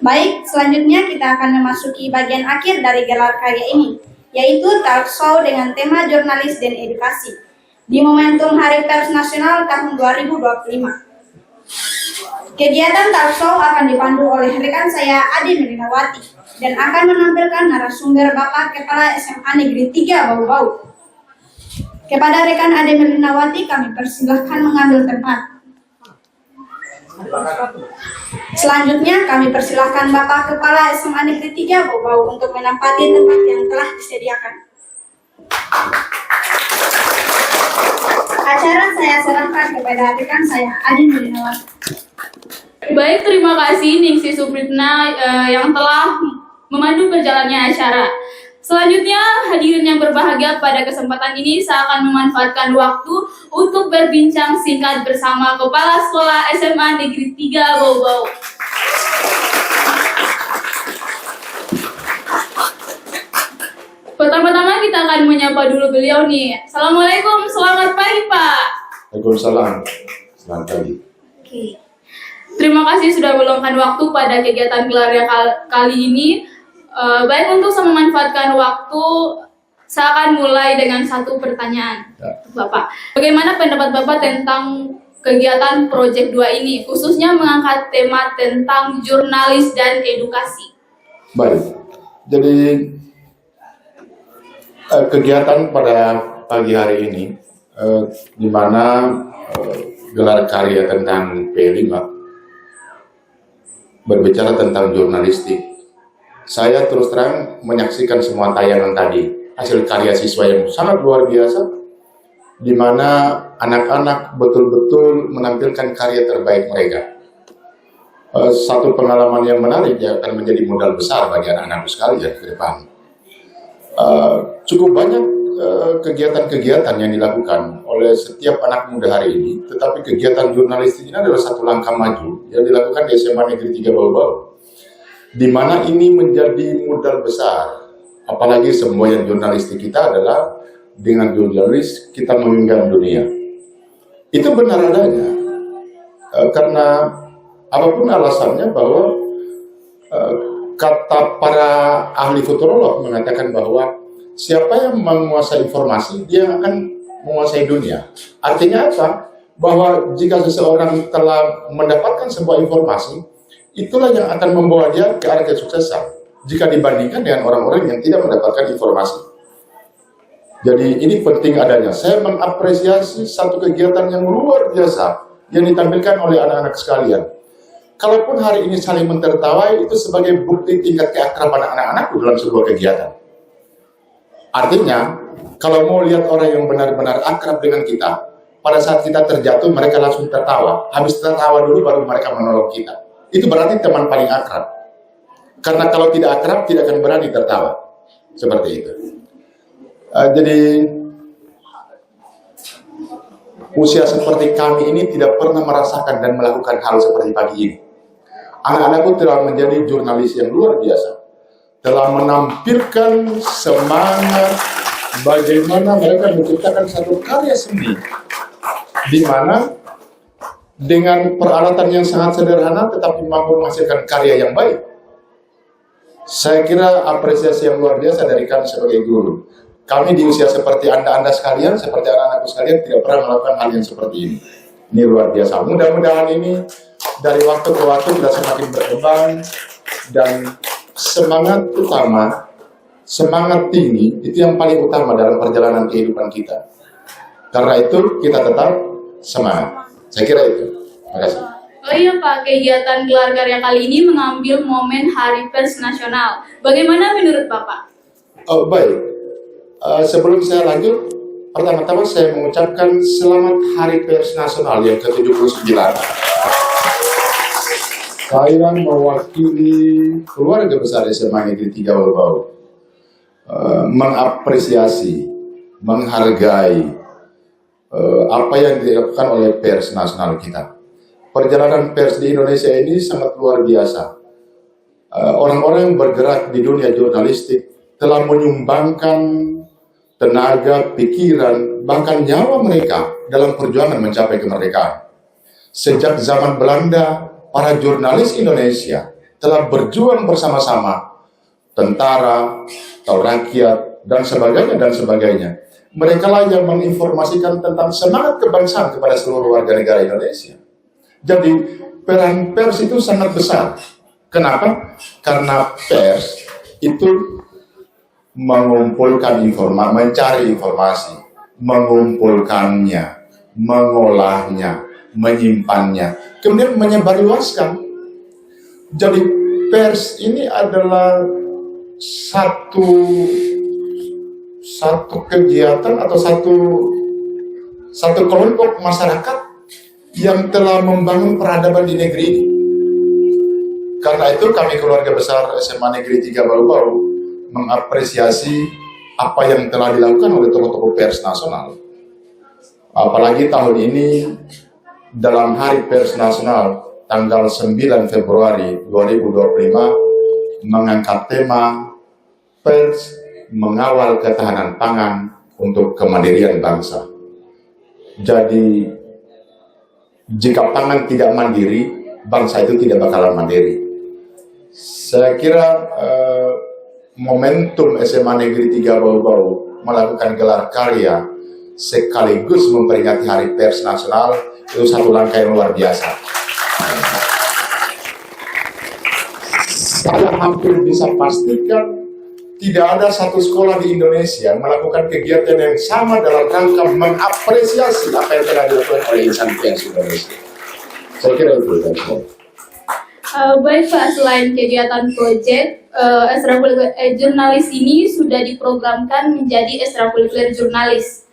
Baik, selanjutnya kita akan memasuki bagian akhir dari gelar karya ini, yaitu talk show dengan tema jurnalis dan edukasi, di momentum Hari Pers Nasional tahun 2025. Kegiatan talk show akan dipandu oleh rekan saya Ade Melinawati dan akan menampilkan narasumber Bapak Kepala SMA Negeri 3 Bau-Bau. Kepada rekan Ade Melinawati kami persilahkan mengambil tempat. Selanjutnya kami persilahkan Bapak Kepala SMA Negeri 3 Bau-Bau untuk menempati tempat yang telah disediakan. Acara saya serahkan kepada rekan saya Ade Melinawati. Baik, terima kasih Ningsi Supritna yang telah memandu berjalannya acara. Selanjutnya, hadirin yang berbahagia, pada kesempatan ini saya akan memanfaatkan waktu untuk berbincang singkat bersama Kepala Sekolah SMA Negeri 3 Bau-Bau. Pertama-tama kita akan menyapa dulu beliau nih. Assalamualaikum, selamat pagi Pak. Waalaikumsalam, selamat pagi. Oke. Terima kasih sudah meluangkan waktu pada kegiatan gelarnya kali ini. Baik, untuk saya memanfaatkan waktu, saya akan mulai dengan satu pertanyaan. Bapak, bagaimana pendapat Bapak tentang kegiatan Project 2 ini, khususnya mengangkat tema tentang jurnalis dan edukasi? Baik, jadi kegiatan pada pagi hari ini, di mana gelar karya tentang P5 berbicara tentang jurnalistik. Saya terus terang menyaksikan semua tayangan tadi, hasil karya siswa yang sangat luar biasa, di mana anak-anak betul-betul menampilkan karya terbaik mereka. Satu pengalaman yang menarik yang akan menjadi modal besar bagi anak-anak sekalian ke depan. Cukup banyak kegiatan-kegiatan yang dilakukan oleh setiap anak muda hari ini, tetapi kegiatan jurnalistik ini adalah satu langkah maju yang dilakukan di SMA Negeri 3 Bau-Bau, di mana ini menjadi modal besar. Apalagi semua yang jurnalistik kita adalah dengan jurnalis kita menggenggam dunia. Itu benar adanya, karena apapun alasannya bahwa kata para ahli futurolog mengatakan bahwa siapa yang menguasai informasi, dia akan menguasai dunia. Artinya apa? Bahwa jika seseorang telah mendapatkan sebuah informasi, itulah yang akan membawa dia ke arah kesuksesan, jika dibandingkan dengan orang-orang yang tidak mendapatkan informasi. Jadi ini penting adanya. Saya mengapresiasi satu kegiatan yang luar biasa yang ditampilkan oleh anak-anak sekalian. Kalaupun hari ini saling mentertawai, itu sebagai bukti tingkat keakraban anak-anak dalam sebuah kegiatan. Artinya, kalau mau lihat orang yang benar-benar akrab dengan kita, pada saat kita terjatuh, mereka langsung tertawa. Habis tertawa dulu, baru mereka menolong kita. Itu berarti teman paling akrab. Karena kalau tidak akrab, tidak akan berani tertawa. Seperti itu. Jadi, usia seperti kami ini tidak pernah merasakan dan melakukan hal seperti pagi ini. Anak-anakku telah menjadi jurnalis yang luar biasa, telah menampilkan semangat bagaimana mereka menciptakan satu karya seni, di mana dengan peralatan yang sangat sederhana tetapi mampu menghasilkan karya yang baik. Saya kira apresiasi yang luar biasa dari kami sebagai guru. Kami di usia seperti Anda sekalian, seperti anak-anakku sekalian, tidak pernah melakukan hal yang seperti ini. Ini luar biasa. Mudah-mudahan ini dari waktu ke waktu sudah semakin berkembang, dan semangat utama, semangat tinggi, itu yang paling utama dalam perjalanan kehidupan kita. Karena itu kita tetap semangat. Saya kira itu. Terima kasih. Oh iya Pak, kegiatan gelar karya kali ini mengambil momen Hari Pers Nasional. Bagaimana menurut Bapak? Oh, baik. Sebelum saya lanjut, pertama-tama saya mengucapkan selamat Hari Pers Nasional yang ke-79. Saya mewakili keluarga besar SMA Negeri 3 Bau-Bau mengapresiasi, menghargai apa yang dilakukan oleh pers nasional kita. Perjalanan pers di Indonesia ini sangat luar biasa. Orang-orang yang bergerak di dunia jurnalistik telah menyumbangkan tenaga, pikiran, bahkan nyawa mereka dalam perjuangan mencapai kemerdekaan. Sejak zaman Belanda, para jurnalis Indonesia telah berjuang bersama-sama, tentara, atau rakyat, dan sebagainya. Mereka lah yang menginformasikan tentang semangat kebangsaan kepada seluruh warga negara Indonesia. Jadi peran pers itu sangat besar. Kenapa? Karena pers itu mengumpulkan informasi, mencari informasi, mengumpulkannya, mengolahnya, menyimpannya, kemudian menyebarluaskan. Jadi pers ini adalah satu kegiatan atau satu kelompok masyarakat yang telah membangun peradaban di negeri ini. Karena itu kami keluarga besar SMA Negeri 3 Bau-Bau mengapresiasi apa yang telah dilakukan oleh tokoh-tokoh pers nasional. Apalagi tahun ini dalam Hari Pers Nasional tanggal 9 Februari 2025 mengangkat tema pers mengawal ketahanan pangan untuk kemandirian bangsa. Jadi jika pangan tidak mandiri, bangsa itu tidak bakalan mandiri. Saya kira momentum SMA Negeri 3 Bau-Bau melakukan gelar karya sekaligus memperingati Hari Pers Nasional itu satu langkah yang luar biasa. Saya hampir bisa pastikan tidak ada satu sekolah di Indonesia yang melakukan kegiatan yang sama dalam rangka mengapresiasi apa yang telah dilakukan oleh insan pers Indonesia. Saya kira itu. Baik Pak, selain kegiatan proyek, ekstrakurikuler jurnalis ini sudah diprogramkan menjadi ekstrakurikuler jurnalis.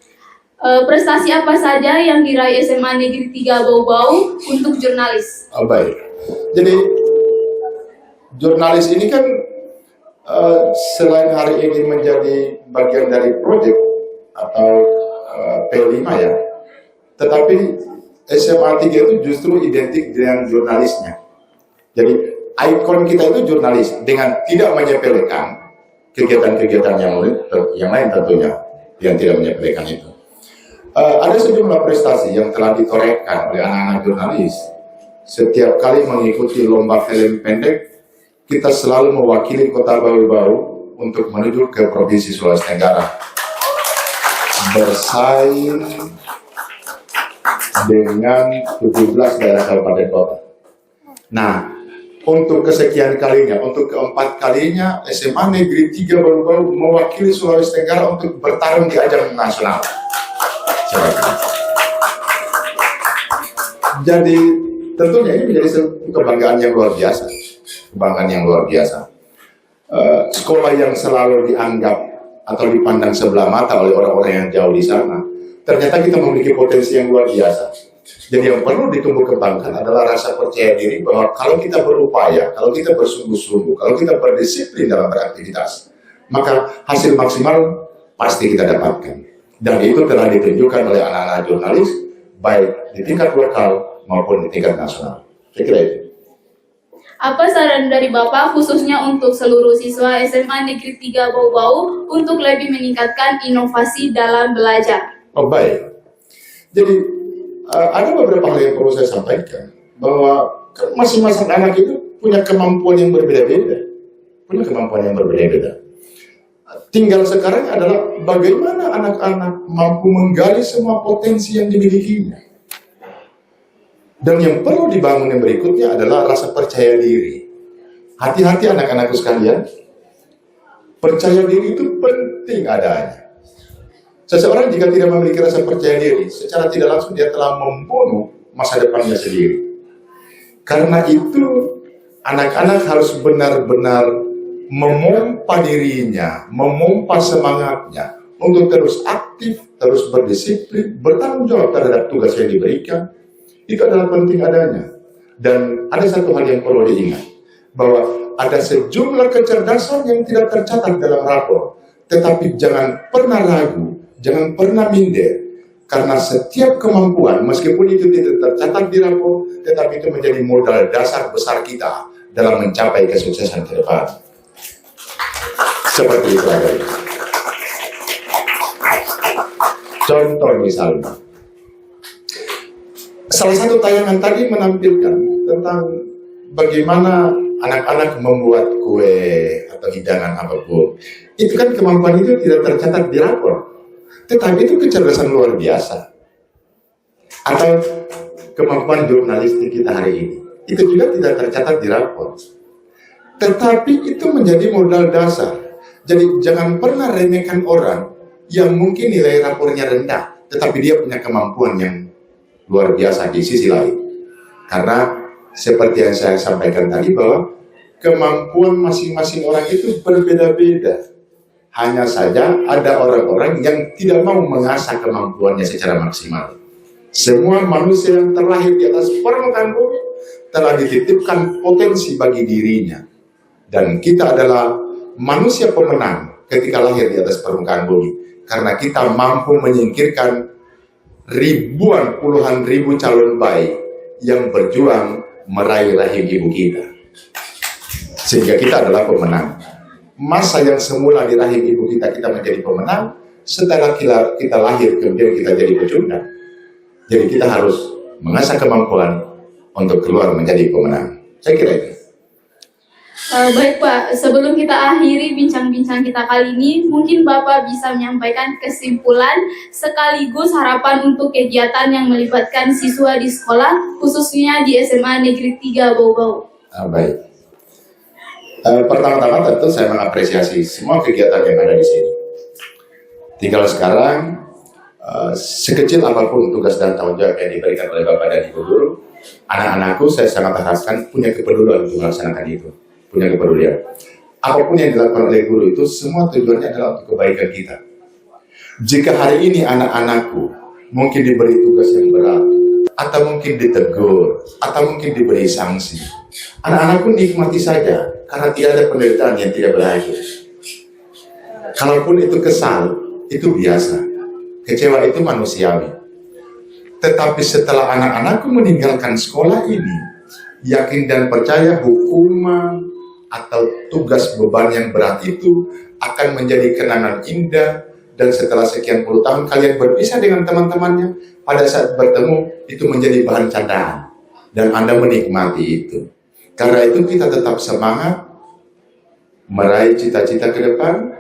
Prestasi apa saja yang diraih SMA Negeri 3 Bau-Bau untuk jurnalis? Baik, jadi jurnalis ini kan selain hari ini menjadi bagian dari proyek atau P5 ya, tetapi SMA 3 itu justru identik dengan jurnalisnya. Jadi ikon kita itu jurnalis dengan tidak menyepelekan kegiatan-kegiatan yang lain tentunya yang tidak menyepelekan itu. Ada sejumlah prestasi yang telah ditorehkan oleh anak-anak jurnalis. Setiap kali mengikuti lomba film pendek, kita selalu mewakili Kota Bau-Bau untuk menuju ke Provinsi Sulawesi Tenggara, bersaing dengan 17 daerah kabupaten kota. Nah, untuk kesekian kalinya, untuk keempat kalinya, SMA Negeri 3 Bau-Bau mewakili Sulawesi Tenggara untuk bertarung di ajang nasional. Jadi tentunya ini menjadi kebanggaan yang luar biasa. Kebanggaan yang luar biasa. Sekolah yang selalu dianggap atau dipandang sebelah mata oleh orang-orang yang jauh di sana, ternyata kita memiliki potensi yang luar biasa. Jadi yang perlu ditumbuh kembangkan adalah rasa percaya diri bahwa kalau kita berupaya, kalau kita bersungguh-sungguh, kalau kita berdisiplin dalam beraktivitas, maka hasil maksimal pasti kita dapatkan. Dan itu telah ditunjukkan oleh anak-anak jurnalis, baik di tingkat lokal maupun di tingkat nasional. Saya kira itu. Apa saran dari Bapak khususnya untuk seluruh siswa SMA Negeri 3 Bau-Bau untuk lebih meningkatkan inovasi dalam belajar? Oh baik. Jadi ada beberapa hal yang perlu saya sampaikan, bahwa masing-masing anak itu punya kemampuan yang berbeda-beda. Tinggal sekarang adalah bagaimana anak-anak mampu menggali semua potensi yang dimilikinya. Dan yang perlu dibangun yang berikutnya adalah rasa percaya diri. Hati-hati anak-anakku sekalian, percaya diri itu penting adanya. Seseorang jika tidak memiliki rasa percaya diri, secara tidak langsung dia telah membunuh masa depannya sendiri. Karena itu, anak-anak harus benar-benar memompa dirinya, memompa semangatnya untuk terus aktif, terus berdisiplin, bertanggung jawab terhadap tugas yang diberikan. Itu adalah penting adanya. Dan ada satu hal yang perlu diingat, bahwa ada sejumlah kecerdasan yang tidak tercatat dalam rapor. Tetapi jangan pernah ragu, jangan pernah minder, karena setiap kemampuan, meskipun itu tidak tercatat di rapor, tetapi itu menjadi modal dasar besar kita dalam mencapai kesuksesan ke depan. Seperti itu ada. Contoh misalnya, salah satu tayangan tadi menampilkan tentang bagaimana anak-anak membuat kue atau hidangan apapun, itu kan kemampuan itu tidak tercatat di rapor. Tetapi itu kecerdasan luar biasa. Atau kemampuan jurnalistik kita hari ini, itu juga tidak tercatat di rapor. Tetapi itu menjadi modal dasar. Jadi jangan pernah remehkan orang yang mungkin nilai rapornya rendah, tetapi dia punya kemampuan yang luar biasa di sisi lain. Karena seperti yang saya sampaikan tadi bahwa kemampuan masing-masing orang itu berbeda-beda. Hanya saja ada orang-orang yang tidak mau mengasah kemampuannya secara maksimal. Semua manusia yang terlahir di atas permukaan bumi telah dititipkan potensi bagi dirinya. Dan kita adalah manusia pemenang ketika lahir di atas permukaan bumi. Karena kita mampu menyingkirkan ribuan, puluhan ribu calon bayi yang berjuang meraih rahim ibu kita. Sehingga kita adalah pemenang. Masa yang semula di rahim ibu kita menjadi pemenang, setelah kita lahir kemudian kita jadi pecundang. Jadi kita harus mengasah kemampuan untuk keluar menjadi pemenang. Saya kira itu. Baik Pak, sebelum kita akhiri bincang-bincang kita kali ini, mungkin Bapak bisa menyampaikan kesimpulan sekaligus harapan untuk kegiatan yang melibatkan siswa di sekolah, khususnya di SMA Negeri 3 Bau-Bau. Baik. Pertama-tama tentu saya mengapresiasi semua kegiatan yang ada di sini. Tinggal sekarang, sekecil apapun tugas dan tanggung jawab yang diberikan oleh Bapak dan Ibu Guru, anak-anakku saya sangat harapkan punya kepedulian untuk melaksanakan itu. Punya kepedulian. Apapun yang dilakukan oleh guru itu semua tujuannya adalah untuk kebaikan kita. Jika hari ini anak-anakku mungkin diberi tugas yang berat, atau mungkin ditegur, atau mungkin diberi sanksi, anak-anakku nikmati saja karena tidak ada penderitaan yang tidak berakhir. Kalaupun itu kesal, itu biasa. Kecewa itu manusiawi. Tetapi setelah anak-anakku meninggalkan sekolah ini, yakin dan percaya hukuman atau tugas beban yang berat itu akan menjadi kenangan indah, dan setelah sekian puluh tahun kalian berpisah dengan teman-temannya, pada saat bertemu itu menjadi bahan candaan dan Anda menikmati itu. Karena itu kita tetap semangat meraih cita-cita ke depan.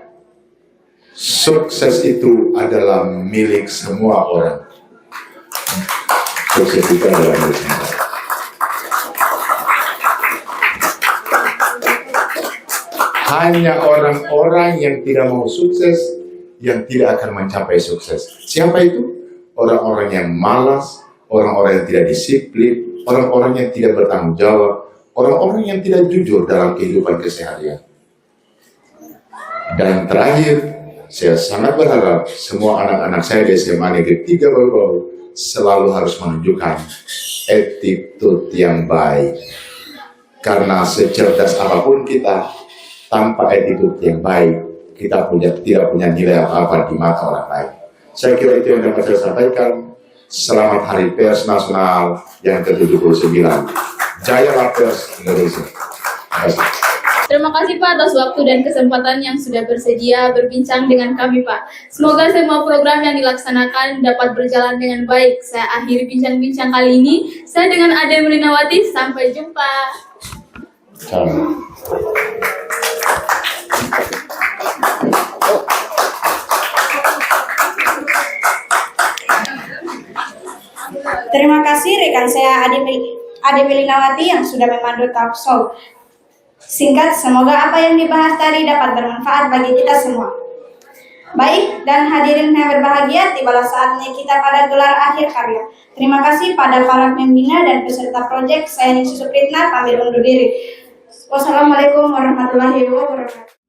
Sukses itu adalah milik semua orang. Sukses itu adalah milik semua orang. Hanya orang-orang yang tidak mau sukses yang tidak akan mencapai sukses. Siapa itu? Orang-orang yang malas, orang-orang yang tidak disiplin, orang-orang yang tidak bertanggung jawab, orang-orang yang tidak jujur dalam kehidupan keseharian. Dan terakhir, saya sangat berharap semua anak-anak saya di SMA Negeri 3 Bau-Bau selalu harus menunjukkan attitude yang baik. Karena secerdas apapun kita, tanpa attitude yang baik, kita tidak punya nilai apa-apa di mata orang lain. Saya kira itu yang dapat saya sampaikan. Selamat Hari Pers Nasional yang ke-79. Jayalah Pers Indonesia. Terima kasih. Terima kasih Pak atas waktu dan kesempatan yang sudah bersedia berbincang dengan kami Pak. Semoga semua program yang dilaksanakan dapat berjalan dengan baik. Saya akhiri bincang-bincang kali ini. Saya dengan Ade Melinawati. Sampai jumpa. Ciao. Terima kasih rekan saya Ade Melinawati yang sudah memandu talk show. Singkat, semoga apa yang dibahas tadi dapat bermanfaat bagi kita semua. Baik, dan hadirin yang berbahagia, tibalah saatnya kita pada gelar akhir karya. Terima kasih pada para pembina dan peserta proyek. Saya Ningsi Supritna, pamit undur diri. Wassalamualaikum warahmatullahi wabarakatuh.